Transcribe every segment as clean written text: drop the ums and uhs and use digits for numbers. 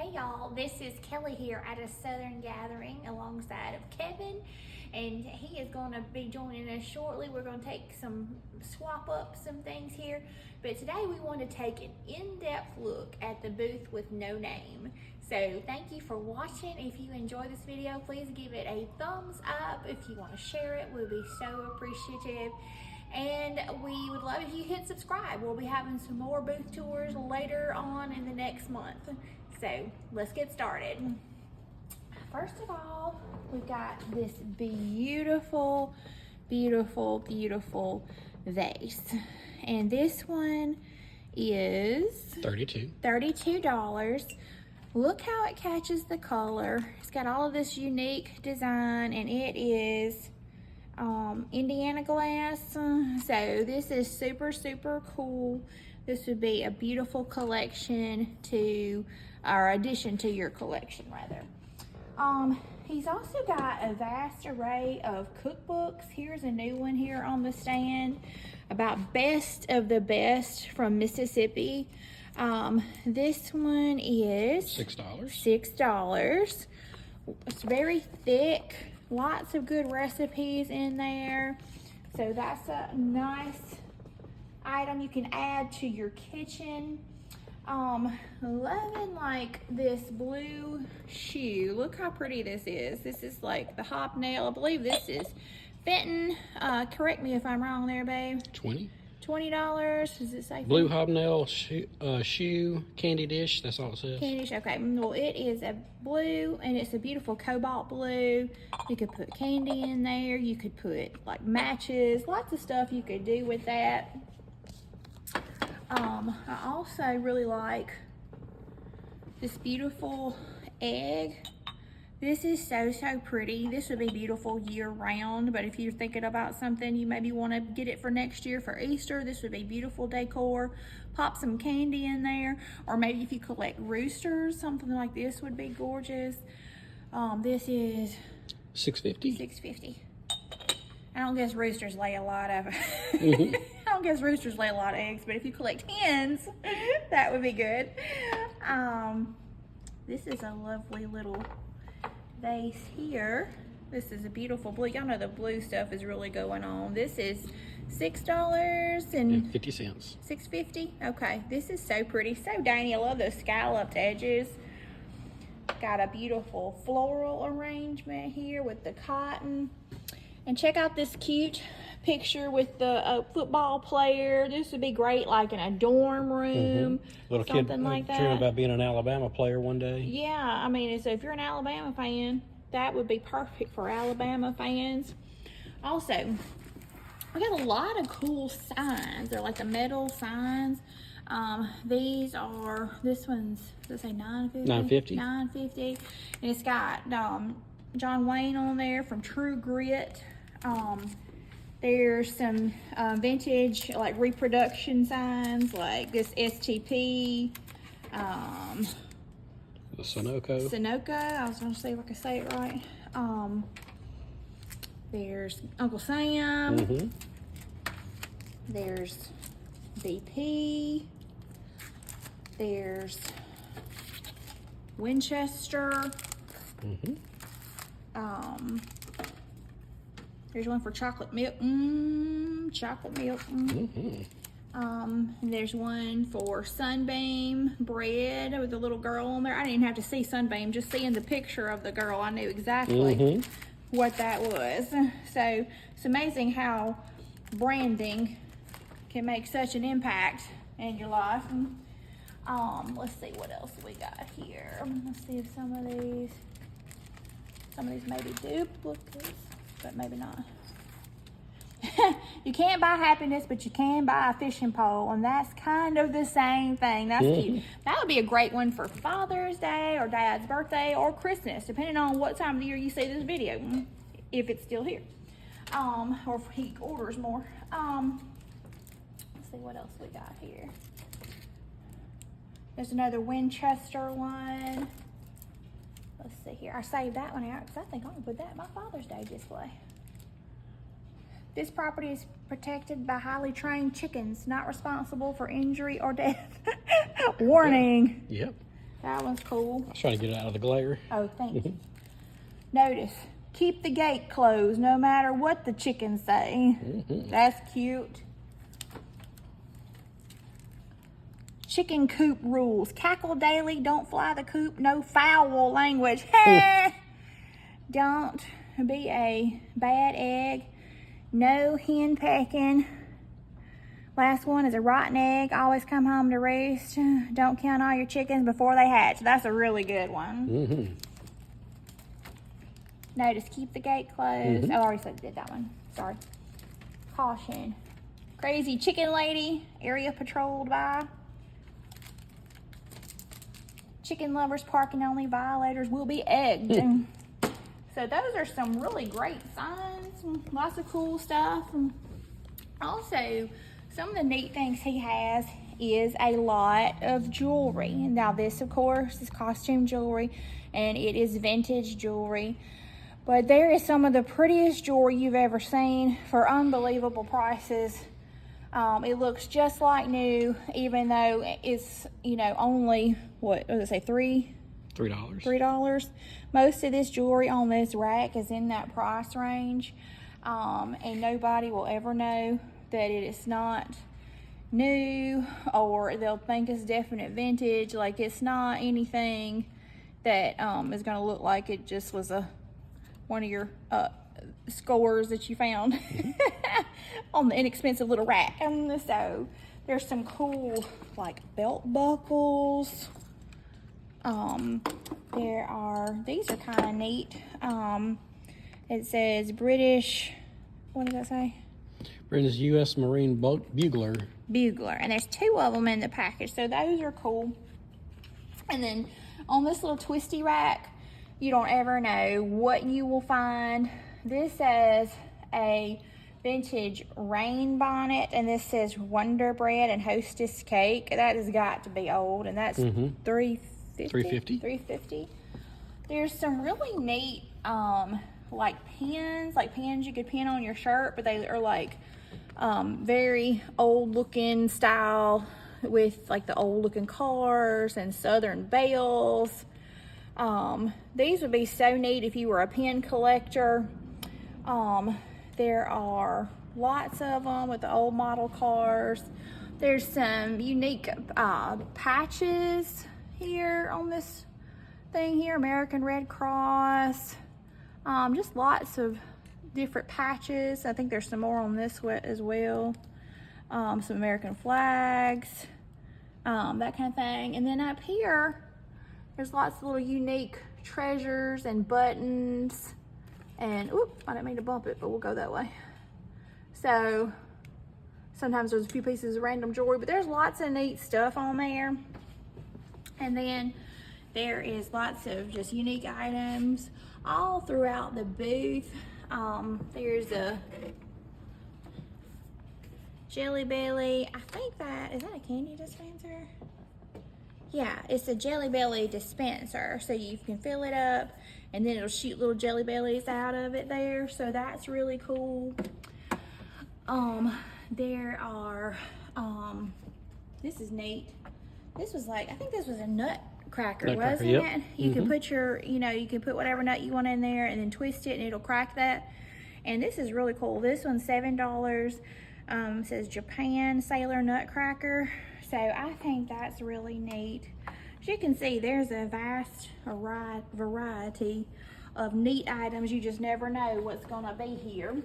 Hey y'all, this is Kelly here at a Southern Gathering alongside of Kevin, and he is going to be joining us shortly. We're going to swap up some things here, but today we want to take an in-depth look at the booth with no name. So thank you for watching. If you enjoy this video, please give it a thumbs up. If you want to share it, we'll be so appreciative. And we would love if you hit subscribe. We'll be having some more booth tours later on in the next month. So let's get started. First of all, we've got this beautiful, beautiful, beautiful vase. And this one is $32. Look how it catches the color. It's got all of this unique design, and it is Indiana glass. So this is super, super cool. This would be a beautiful collection or addition to your collection rather. He's also got a vast array of cookbooks. Here's a new one here on the stand about best of the best from Mississippi. This one is $6. It's very thick. Lots of good recipes in there. So that's a nice item you can add to your kitchen. Loving like this blue shoe. Look how pretty this is. This is like the hobnail. I believe this is Fenton. Correct me if I'm wrong there, babe. $20. Does it say Blue hobnail shoe candy dish. That's all it says. Candy dish. Okay. Well, it is a blue, and it's a beautiful cobalt blue. You could put candy in there. You could put like matches. Lots of stuff you could do with that. I also really like this beautiful egg. This is so, so pretty. This would be beautiful year round, but if you're thinking about something, you maybe want to get it for next year for Easter, this would be beautiful decor. Pop some candy in there, or maybe if you collect roosters, something like this would be gorgeous. This is $6.50. $6.50. I don't guess roosters lay a lot of Mm-hmm. I don't guess roosters lay a lot of eggs, but if you collect hens, that would be good. This is a lovely little vase here. This is a beautiful blue. Y'all know the blue stuff is really going on. This is $6 and 50 cents. $6.50. Okay, this is so pretty, so dainty. I love those scalloped edges. Got a beautiful floral arrangement here with the cotton. And check out this cute picture with the football player. This would be great like in a dorm room. Little something kid like that. dreaming about being an Alabama player one day. Yeah, I mean, so if you're an Alabama fan, that would be perfect for Alabama fans. Also, I got a lot of cool signs. They're like the metal signs. This one's, does it say $9.50? $9.50. And it's got John Wayne on there from True Grit. There's some vintage like reproduction signs like this STP. The Sunoco. I was going to see if I could say it right. There's Uncle Sam. There's BP. There's Winchester. There's one for chocolate milk. Chocolate milk. And there's one for Sunbeam bread with a little girl on there. I didn't even have to see Sunbeam, just seeing the picture of the girl, I knew exactly what that was. So it's amazing how branding can make such an impact in your life. Let's see what else we got here. Let's see if some of these may be duplicates, but maybe not. You can't buy happiness, but you can buy a fishing pole, and that's kind of the same thing. That's cute. That would be a great one for Father's Day or Dad's birthday or Christmas, depending on what time of the year you see this video, if it's still here, or if he orders more. Let's see what else we got here. There's another Winchester one. Let's see here. I saved that one out because I think I'm going to put that in my Father's Day display. This property is protected by highly trained chickens, not responsible for injury or death. Warning. Yep. That one's cool. I was trying to get it out of the glare. Oh, thank you. Notice, keep the gate closed no matter what the chickens say. That's cute. Chicken coop rules. Cackle daily, don't fly the coop, no foul language. Don't be a bad egg. No hen pecking. Last one is a rotten egg. Always come home to roost. Don't count all your chickens before they hatch. That's a really good one. Notice, keep the gate closed. Oh, I already said did that one. Sorry. Caution. Crazy chicken lady. Area patrolled by. Chicken lovers, parking only, violators will be egged. So those are some really great signs. Lots of cool stuff. Also, some of the neat things he has is a lot of jewelry. Now this, of course, is costume jewelry, and it is vintage jewelry. But there is some of the prettiest jewelry you've ever seen for unbelievable prices. It looks just like new, even though it's, you know, only, what does it say, $3? $3. Most of this jewelry on this rack is in that price range. And nobody will ever know that it is not new, or they'll think it's definite vintage. Like, it's not anything that is going to look like it just was one of your scores that you found on the inexpensive little rack. So there's some cool like belt buckles. These are kind of neat. It says British, what does that say? British U.S. Marine Bugler. And there's 2 of them in the package, so those are cool. And then on this little twisty rack, you don't ever know what you will find. This says a vintage rain bonnet, and this says Wonder Bread and Hostess cake. That has got to be old, and that's $350. There's some really neat like pins you could pin on your shirt, but they are like very old looking style with like the old looking cars and Southern bells. These would be so neat if you were a pin collector. There are lots of them with the old model cars. There's some unique patches here on this thing here, American Red Cross. Just lots of different patches. I think there's some more on this as well. Some American flags, that kind of thing. And then up here, there's lots of little unique treasures and buttons. And, oop, I didn't mean to bump it, but we'll go that way. So, sometimes there's a few pieces of random jewelry, but there's lots of neat stuff on there. And then there is lots of just unique items all throughout the booth. There's a Jelly Belly. I think is that a candy dispenser? Yeah, it's a Jelly Belly dispenser, so you can fill it up and then it'll shoot little Jelly Bellies out of it there, so that's really cool. There are, this is neat. This was like, I think this was a nut cracker, wasn't it? You can put you can put whatever nut you want in there and then twist it and it'll crack that. And this is really cool. This one's $7. It says Japan Sailor Nutcracker. So I think that's really neat. As you can see, there's a vast variety of neat items. You just never know what's gonna be here.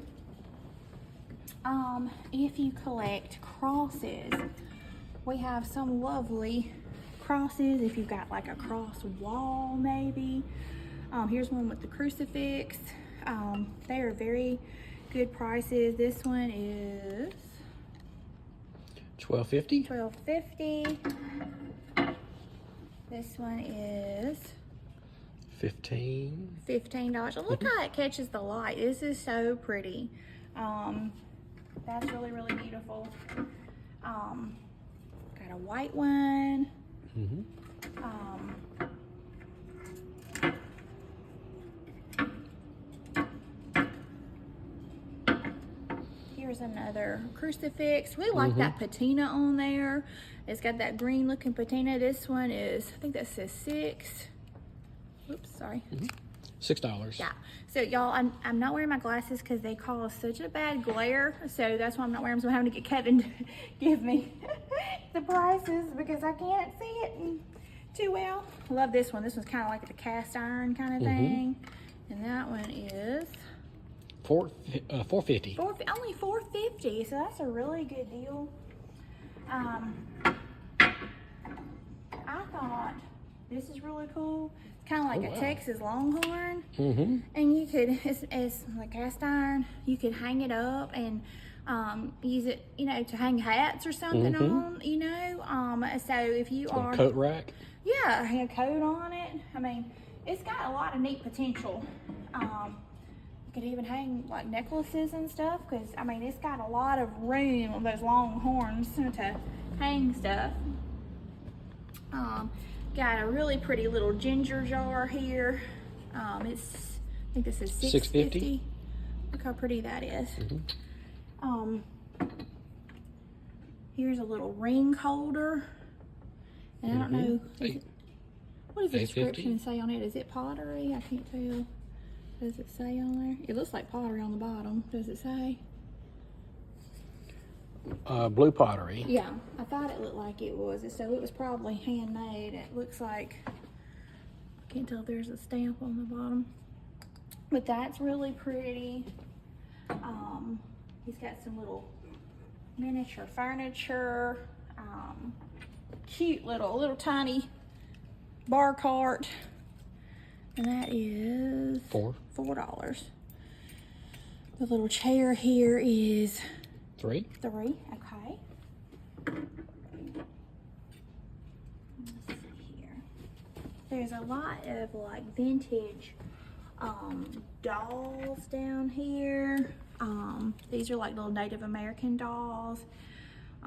If you collect crosses, we have some lovely crosses. If you've got like a cross wall, maybe. Here's one with the crucifix. They are very good prices. This one is $12.50. $12.50. This one is $15. Look how it catches the light. This is so pretty. That's really, really beautiful. Got a white one. Here Here's another crucifix. We like that patina on there. It's got that green looking patina. This one is, I think that says $6. Oops, sorry. $6. Yeah. So y'all, I'm not wearing my glasses because they cause such a bad glare. So that's why I'm not wearing them. So I'm having to get Kevin to give me the prices because I can't see it too well. I love this one. This one's kind of like the cast iron kind of thing. And that one is $4.50. only $4.50. So that's a really good deal. I thought this is really cool. Kind of like a Texas Longhorn, and you could, it's like cast iron. You could hang it up and use it, you know, to hang hats or something on, you know. So if you are coat rack, yeah, hang a coat on it. I mean, it's got a lot of neat potential. You could even hang like necklaces and stuff because I mean, it's got a lot of room on those long horns to hang stuff. Got a really pretty little ginger jar here. It's, I think this is $6.50. Look how pretty that is. Here's a little ring holder. And I don't know, what does the description say on it? Is it pottery? I can't tell. Does it say on there? It looks like pottery on the bottom. Does it say? Blue pottery. Yeah, I thought it looked like it was. So it was probably handmade. It looks like, I can't tell if there's a stamp on the bottom. But that's really pretty. He's got some little miniature furniture. Cute little tiny bar cart. And that is $4. The little chair here is $3. Okay. Let's see here. There's a lot of like vintage dolls down here. These are like little Native American dolls.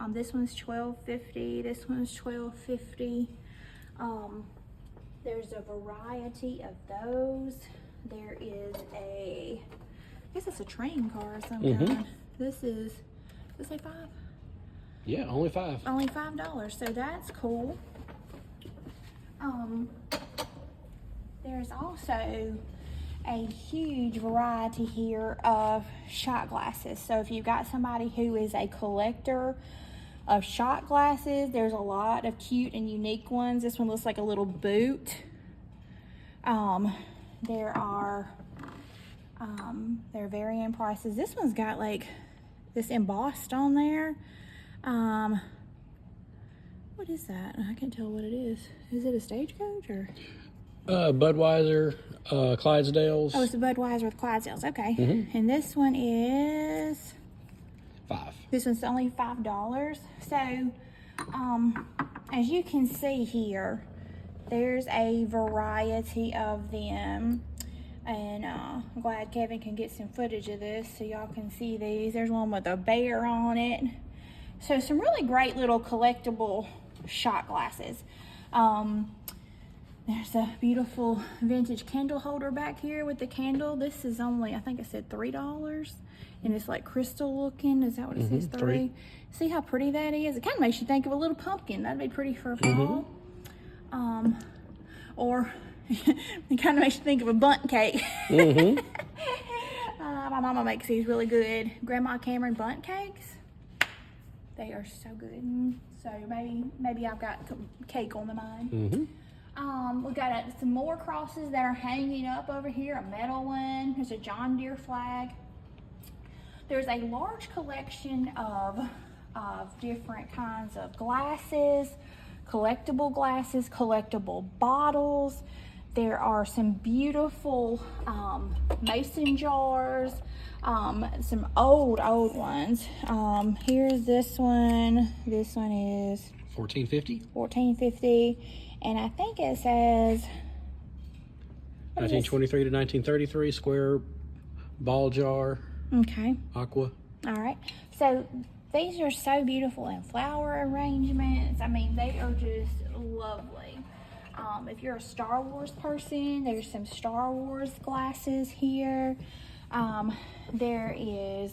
This one's $12.50. This one's $12.50. There's a variety of those. There is a, I guess it's a train car of some kind. This is, does it say $5? Yeah, only $5. Only $5, so that's cool. There's also a huge variety here of shot glasses. So if you've got somebody who is a collector of shot glasses, there's a lot of cute and unique ones. This one looks like a little boot. There are they're varying prices. This one's got like this embossed on there. What is that? I can't tell what it is. Is it a stagecoach or? Budweiser, Clydesdales. Oh, it's a Budweiser with Clydesdales. Okay. And this one is $5. This one's only $5. So, as you can see here, there's a variety of them. And I'm glad Kevin can get some footage of this so y'all can see these. There's one with a bear on it. So some really great little collectible shot glasses. There's a beautiful vintage candle holder back here with the candle. This is only, I think it said $3. And it's like crystal looking. Is that what it says? $3. See how pretty that is? It kind of makes you think of a little pumpkin. That'd be pretty for fall. Or it kind of makes you think of a bundt cake. My mama makes these really good Grandma Cameron bundt cakes. They are so good. So maybe I've got some cake on the mind. We got some more crosses that are hanging up over here. A metal one. There's a John Deere flag. There's a large collection of different kinds of glasses, collectible bottles. There are some beautiful mason jars, some old ones. Here's this one. This one is $14.50, and I think it says 1923 to 1933 square ball jar. Okay. Aqua. All right. So these are so beautiful in flower arrangements. I mean, they are just lovely. If you're a Star Wars person, there's some Star Wars glasses here. There is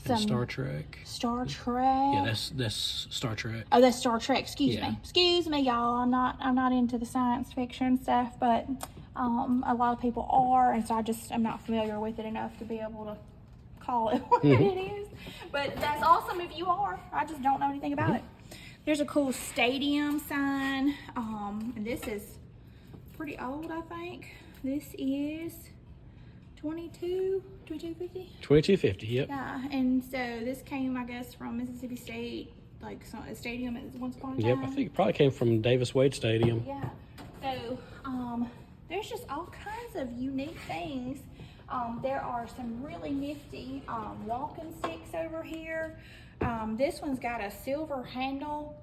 And Star Trek. Star Trek. Yeah, that's Star Trek. Oh, that's Star Trek. Excuse Yeah. me. Excuse me, y'all. I'm not into the science fiction stuff, but a lot of people are, and so I'm not familiar with it enough to be able to call it what it is. But that's awesome if you are. I just don't know anything about it. There's a cool stadium sign. And this is pretty old, I think. This is 2250. 2250. Yep. Yeah, and so this came, I guess, from Mississippi State, like a stadium at once upon a time. Yep. I think it probably came from Davis Wade Stadium. Yeah. So there's just all kinds of unique things. There are some really nifty walking sticks over here. This one's got a silver handle.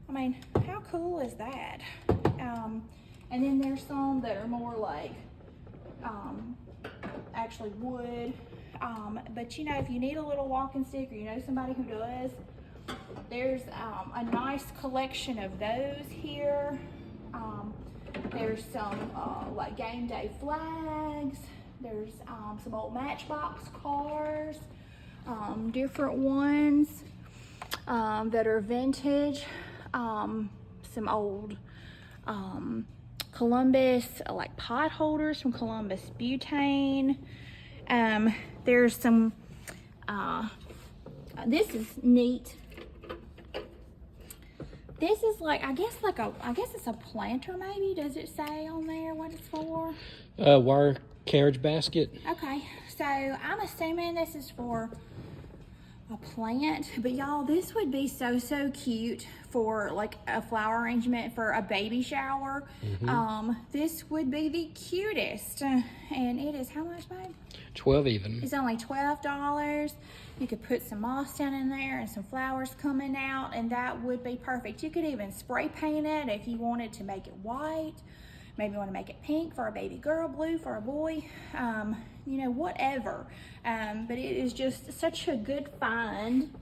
I mean, how cool is that? And then there's some that are more like actually wood. But you know, if you need a little walking stick or you know somebody who does, there's a nice collection of those here. There's some like game day flags. There's some old Matchbox cars, different ones that are vintage. Some old Columbus like pot holders from Columbus Butane. There's some this is neat. This is like I guess it's a planter maybe. Does it say on there what it's for? Wire carriage basket. Okay, so I'm assuming this is for a plant, but y'all, this would be so cute for like a flower arrangement for a baby shower. This would be the cutest, and it is how much, babe? 12 even. It's only $12. You could put some moss down in there and some flowers coming out, and that would be perfect. You could even spray paint it if you wanted to make it white. Maybe you want to make it pink for a baby girl, blue for a boy, you know, whatever. But it is just such a good find.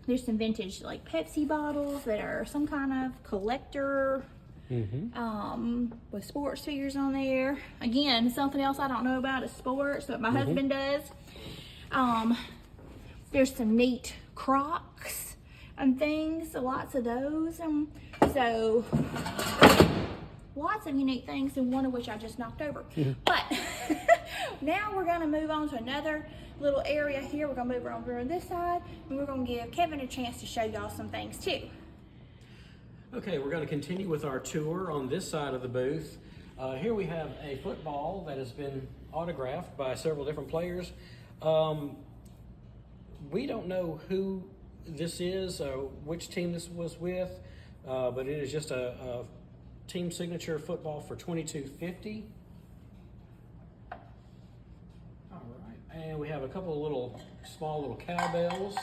There's some vintage like Pepsi bottles that are some kind of collector with sports figures on there. Again, something else I don't know about is sports, but my husband does. There's some neat Crocs and things, lots of those. So lots of unique things, and one of which I just knocked over. But now we're going to move on to another little area here. We're going to move over on this side, and we're going to give Kevin a chance to show y'all some things too. Okay, we're going to continue with our tour on this side of the booth. Here we have a football that has been autographed by several different players. We don't know who this is or which team this was with, but it is just a team signature football for $22.50. All right, and we have a couple of small little cowbells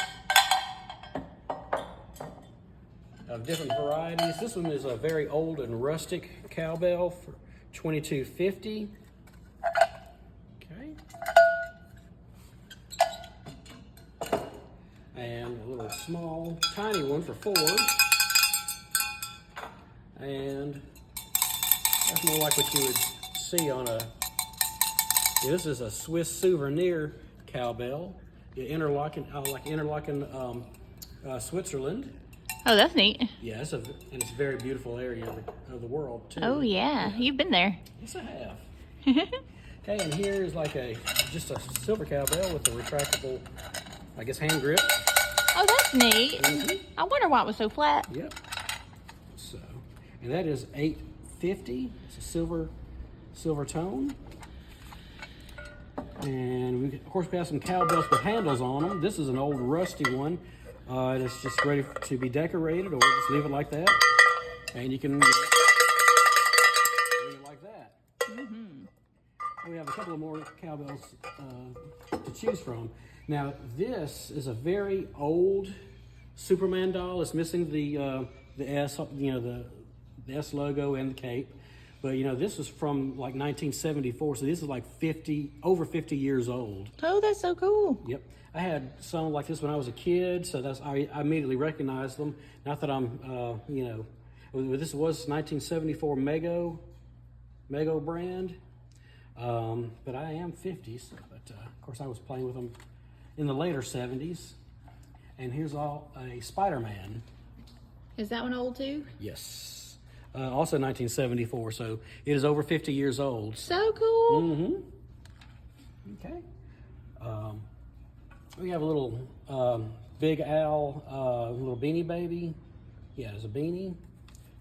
of different varieties. This one is a very old and rustic cowbell for $22.50. Okay. And a little small, tiny one for $4. And that's more like what you would see on this is a Swiss souvenir cowbell. Interlaken, Switzerland. Oh, that's neat. Yeah, it's a very beautiful area of the world too. Oh yeah, you've been there. Yes, I have. Okay, and here is like just a silver cowbell with a retractable, I guess, hand grip. Oh, that's neat. I wonder why it was so flat. Yep. So, and that is $8.50. It's a silver tone. And of course we have some cowbells with handles on them. This is an old rusty one. And it's just ready to be decorated, or just leave it like that. And you can leave it like that. We have a couple of more cowbells to choose from. Now, this is a very old Superman doll. It's missing the S, the S logo and the cape. But this is from like 1974, so this is like over 50 years old. Oh, that's so cool. Yep. I had some like this when I was a kid, so I immediately recognized them. Not that I'm, this was 1974 Mego brand, but I am 50s. But of course, I was playing with them in the later 70s. And here's a Spider-Man. Is that one old too? Yes. Also 1974, so it is over 50 years old. So cool. Mm-hmm. Okay. We have a little Big Al little Beanie Baby. Yeah, it's a beanie,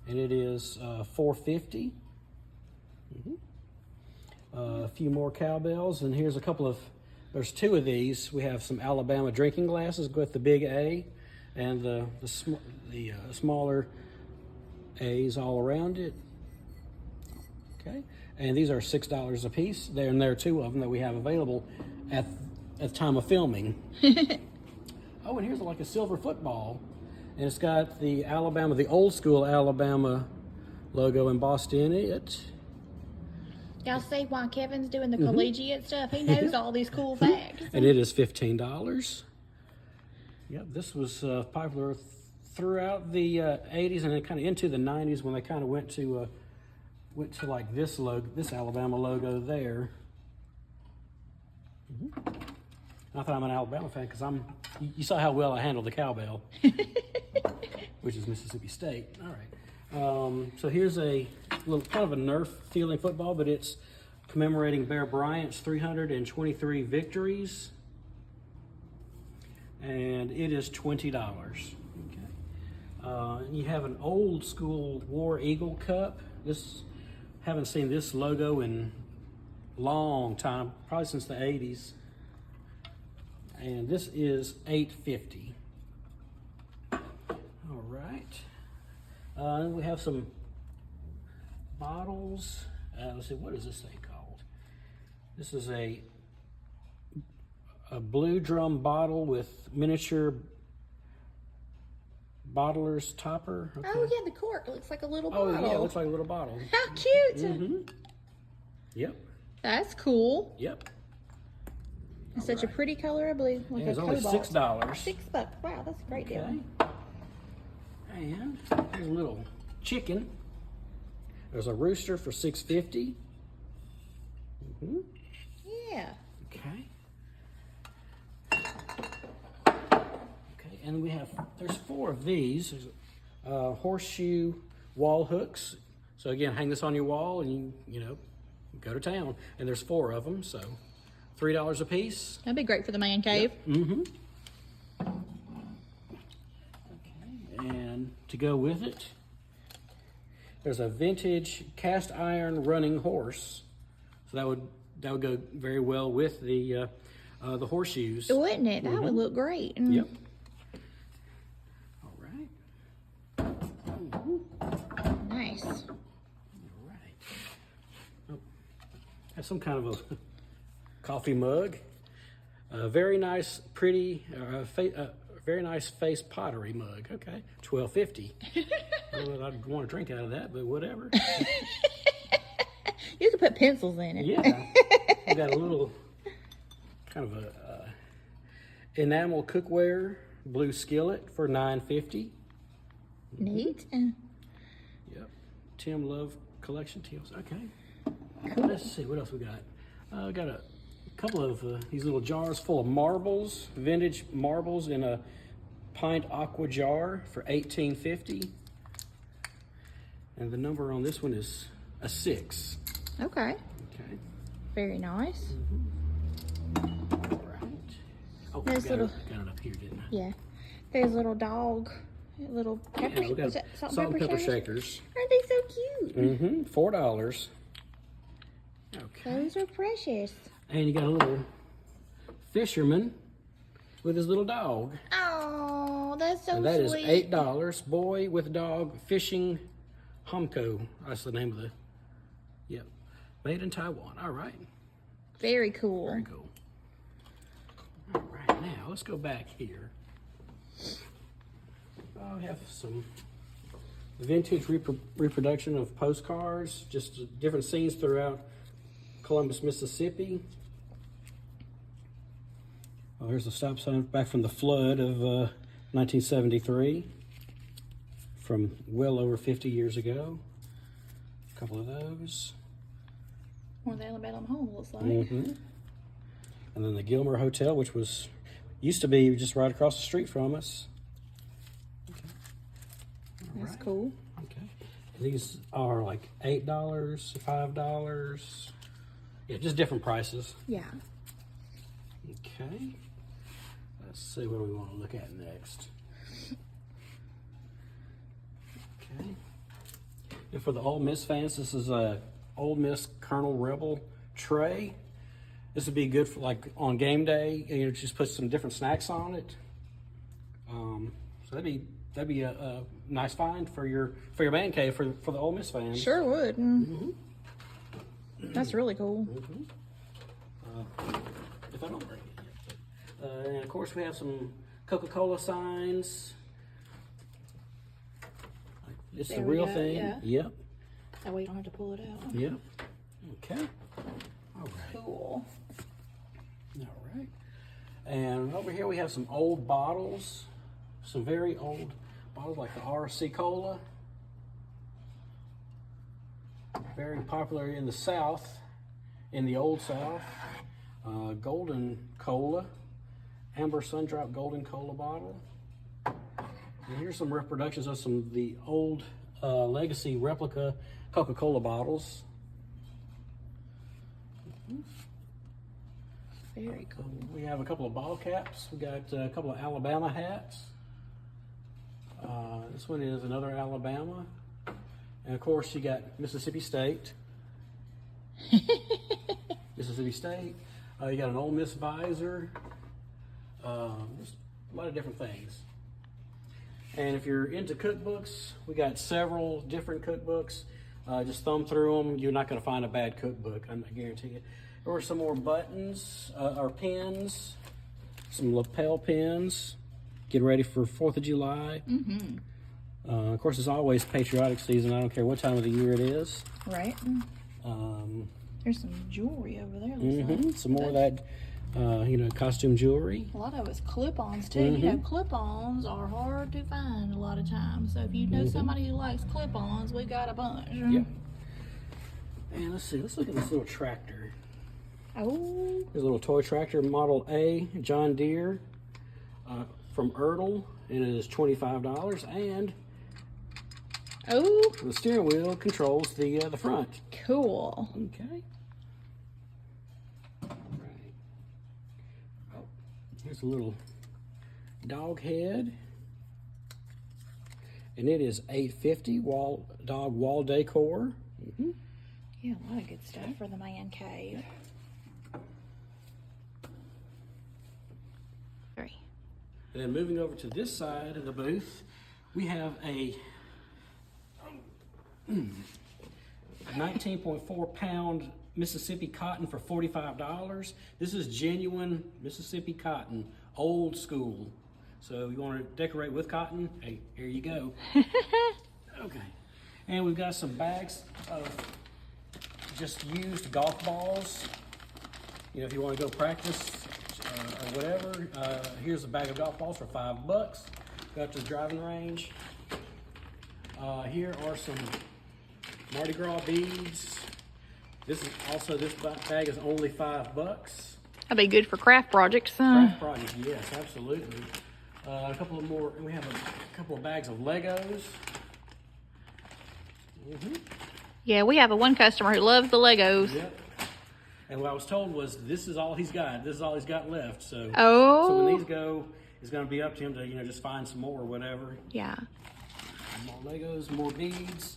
and it is $4.50. A few more cowbells, and here's a couple of. There's two of these. We have some Alabama drinking glasses with the big A, and the smaller A's all around it. Okay, and these are $6 a piece. There are two of them that we have available at the time of filming. Oh, and here's like a silver football, and it's got the old school Alabama logo embossed in it. Y'all see why Kevin's doing the collegiate stuff? He knows all these cool facts. And it is $15. Yep, this was popular throughout the 80s and then kind of into the 90s when they kind of went to like this Alabama logo there. Not that I'm an Alabama fan, because you saw how well I handled the cowbell, which is Mississippi State. All right. So here's a little kind of a Nerf feeling football, but it's commemorating Bear Bryant's 323 victories, and it is $20. Okay. You have an old school War Eagle cup. Haven't seen this logo in a long time, probably since the 80s. And this is $8.50. All right. We have some bottles. Let's see, what is this thing called? This is a blue drum bottle with miniature bottler's topper. Okay. Oh yeah, the cork looks like a little bottle. Oh yeah, it looks like a little bottle. How cute! Yep. That's cool. Yep. It's such a pretty color of blue, like It's a only cobalt. $6. $6. Wow, that's a great deal. And here's a little chicken. There's a rooster for $6.50. Yeah. Okay. And there's 4 of these. There's horseshoe wall hooks. So again, hang this on your wall and you go to town. And there's 4 of them, so $3 a piece. That'd be great for the man cave. Yep. Okay, and to go with it, there's a vintage cast iron running horse. So that would go very well with the horseshoes. Wouldn't it? That would look great. Yep. All right. Nice. All right. Oh, have some kind of a coffee mug. A very nice, pretty, very nice face pottery mug. Okay, $12.50. I don't know if I'd want to drink out of that, but whatever. You could put pencils in it. Yeah. We got a little kind of a enamel cookware blue skillet for $9.50. Neat. Yep. Tim Love collection teals. Okay. Cool. Let's see what else we got. I got a couple of these little jars full of marbles, vintage marbles in a pint aqua jar for $18.50. And the number on this one is a 6. Okay. Okay. Very nice. All right. Oh, There's got it up here, didn't I? Yeah. There's a little dog, little pepper. Yeah, we got is that salt and pepper shakers. Aren't they so cute? $4. Okay. Those are precious. And you got a little fisherman with his little dog. Oh, that's so And that sweet. is $8. Boy with dog fishing Humco. That's the name of the. Yep. Made in Taiwan. All right. Very cool. Very cool. All right. Now let's go back here. I have some vintage reproduction of postcards, just different scenes throughout Columbus, Mississippi. Oh, here's the stop sign back from the flood of 1973, from well over 50 years ago. A couple of those. One of the Alabama home looks like. And then the Gilmer Hotel, which was Used to be just right across the street from us. Okay. That's cool. Okay. These are like $8, $5. Yeah, just different prices. Yeah. Okay. Let's see what we want to look at next. Okay. And for the Ole Miss fans, this is a Ole Miss Colonel Rebel tray. This would be good for like on game day. You know, just put some different snacks on it. So that'd be a nice find for your man cave for the Ole Miss fans. Sure would. That's really cool. If I don't break it yet. And of course we have some Coca-Cola signs. It's the There we real go, thing. yeah. Yep. That way you don't have to pull it out. Yep. Okay. All right. Cool. All right. And over here we have some old bottles. Some very old bottles like the RC Cola. Very popular in the South, in the Old South. Golden Cola. Amber Sundrop Golden Cola bottle. And here's some reproductions of some of the old legacy replica Coca-Cola bottles. Very cool. We have a couple of ball caps. We got a couple of Alabama hats. This one is another Alabama. And of course you got Mississippi State. Mississippi State. You got an Ole Miss visor. Just a lot of different things. And if you're into cookbooks, we got several different cookbooks. Just thumb through them. You're not going to find a bad cookbook, I guarantee you. There were some more buttons or pins, some lapel pins. Get ready for 4th of July. Of course, it's always patriotic season. I don't care what time of the year it is. Right. There's some jewelry over there. Looks like. Some more of that, costume jewelry. A lot of it's clip-ons too. You know, clip-ons are hard to find a lot of times. So if you know somebody who likes clip-ons, we got a bunch. Yep. And let's see. Let's look at this little tractor. Oh. There's a little toy tractor, Model A, John Deere, from Erdl, and it is $25. And oh, the steering wheel controls the front. cool. Okay. All right. Oh, here's a little dog head, and it is $8.50. Dog wall decor. Yeah, a lot of good stuff for the man cave. And then moving over to this side of the booth, we have a 19.4 pound Mississippi cotton for $45. This is genuine Mississippi cotton, old school. So you want to decorate with cotton? Hey, here you go. Okay. And we've got some bags of just used golf balls. You know, if you want to go practice or whatever, here's a bag of golf balls for $5. Got to the driving range. Here are some Mardi Gras beads. This bag is only $5. That'd be good for craft projects. Craft project, yes, absolutely. A couple of more, and we have a couple of bags of Legos. Yeah, we have one customer who loves the Legos. Yep. And what I was told was this is all he's got. This is all he's got left. So, Oh. so when these go, it's going to be up to him to just find some more or whatever. Yeah. More Legos, more beads.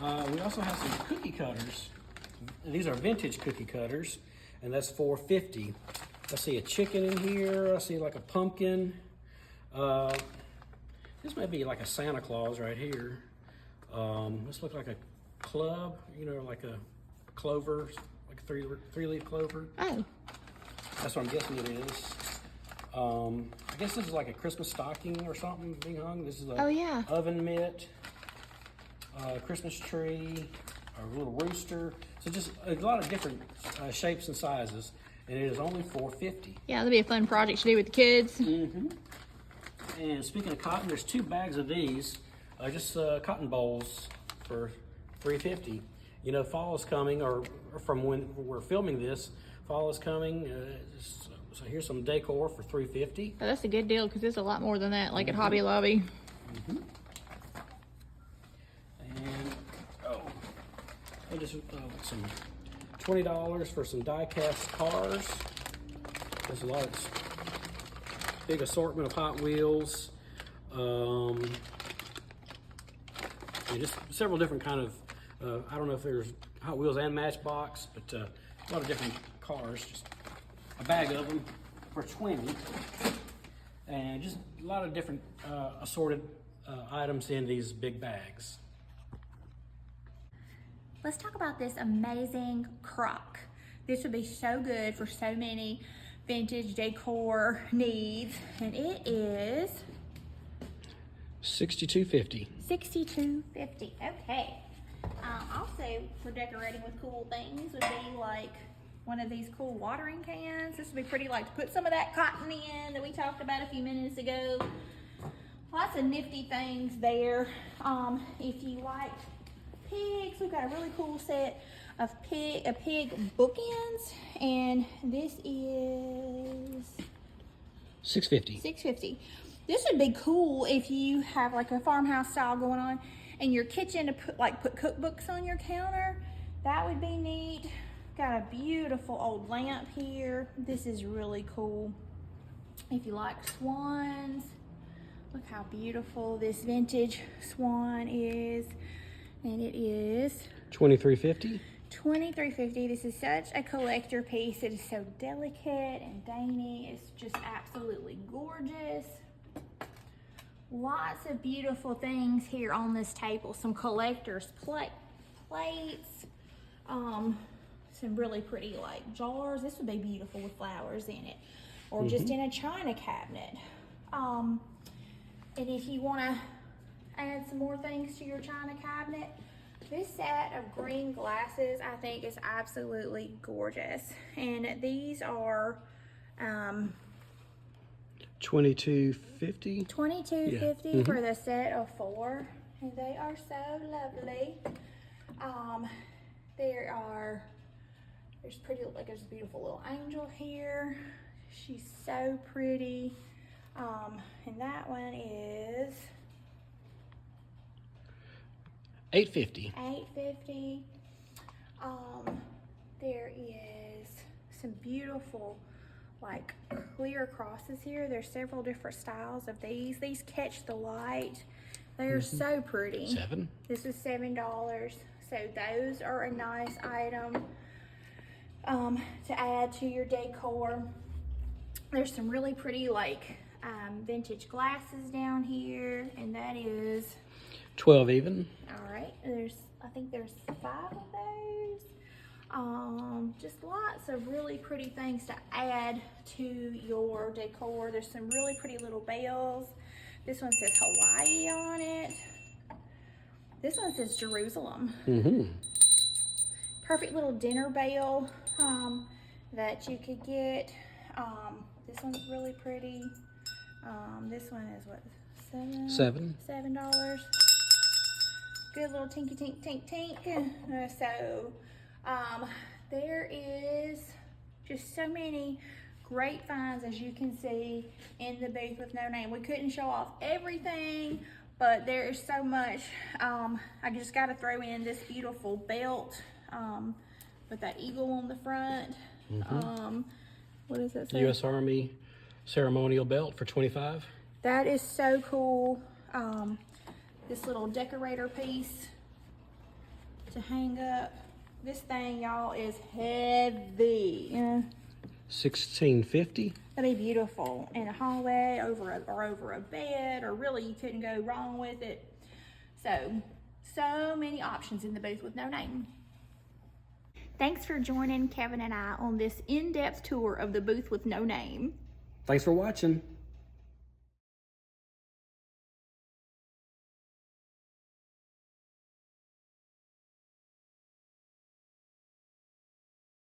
We also have some cookie cutters. These are vintage cookie cutters, and that's $4.50. I see a chicken in here. I see like a pumpkin. This may be like a Santa Claus right here. This looks like a club, like a clover, like a three-leaf clover. Oh. That's what I'm guessing it is. I guess this is like a Christmas stocking or something being hung. This is a oven mitt, Christmas tree, a little rooster. So just a lot of different shapes and sizes, and it is only $4.50. Yeah, that'd be a fun project to do with the kids. And speaking of cotton, there's 2 bags of these, just cotton bowls for $3.50. Fall is coming, or from when we're filming this, fall is coming. So here's some decor for $3.50. Oh, that's a good deal because it's a lot more than that, like at Hobby Lobby. And I just some $20 for some die-cast cars. There's a lot of big assortment of Hot Wheels. And just several different kind of, I don't know if there's Hot Wheels and Matchbox, but a lot of different cars. Just a bag of them for $20. And just a lot of different assorted items in these big bags. Let's talk about this amazing crock. This would be so good for so many vintage decor needs, and it is $62.50. $62.50. Okay. Also, for decorating with cool things would be like one of these cool watering cans. This would be pretty, like to put some of that cotton in that we talked about a few minutes ago. Lots of nifty things there. If you like pigs, we've got a really cool set of pig bookends, and this is $6.50. $6.50. This would be cool if you have like a farmhouse style going on in your kitchen to put cookbooks on your counter. That would be neat. Got a beautiful old lamp here. This is really cool. If you like swans, look how beautiful this vintage swan is. And it is $23.50. $23.50. This is such a collector piece. It is so delicate and dainty. It's just absolutely gorgeous. Lots of beautiful things here on this table. Some collector's plates. Some really pretty like jars. This would be beautiful with flowers in it, or just in a china cabinet. And if you want to add some more things to your china cabinet, this set of green glasses I think is absolutely gorgeous, and these are $22.50. $22.50 for the set of 4, and they are so lovely. There's a beautiful little angel here. She's so pretty. And that one is $8.50. $8.50. There is some beautiful like clear crosses here. There's several different styles of these. These catch the light. They're so pretty. $7. This is $7. So those are a nice item to add to your decor. There's some really pretty like vintage glasses down here, and that is $12 even. all right. I think there's 5 of those. Just lots of really pretty things to add to your decor. There's some really pretty little bells. This one says Hawaii on it. This one says Jerusalem. Perfect little dinner bell that you could get. This one's really pretty. This one is what, $7? Good little tinky tink tink tink. There is just so many great finds, as you can see, in the booth with no name. We couldn't show off everything, but there is so much. I just got to throw in this beautiful belt with that eagle on the front. What does that say? U.S. Army ceremonial belt for $25. That is so cool. This little decorator piece to hang up. This thing, y'all, is heavy. $16.50. That'd be beautiful in a hallway, over a bed, or really you couldn't go wrong with it. So many options in the booth with no name. Thanks for joining Kevin and I on this in-depth tour of the booth with no name. Thanks for watching.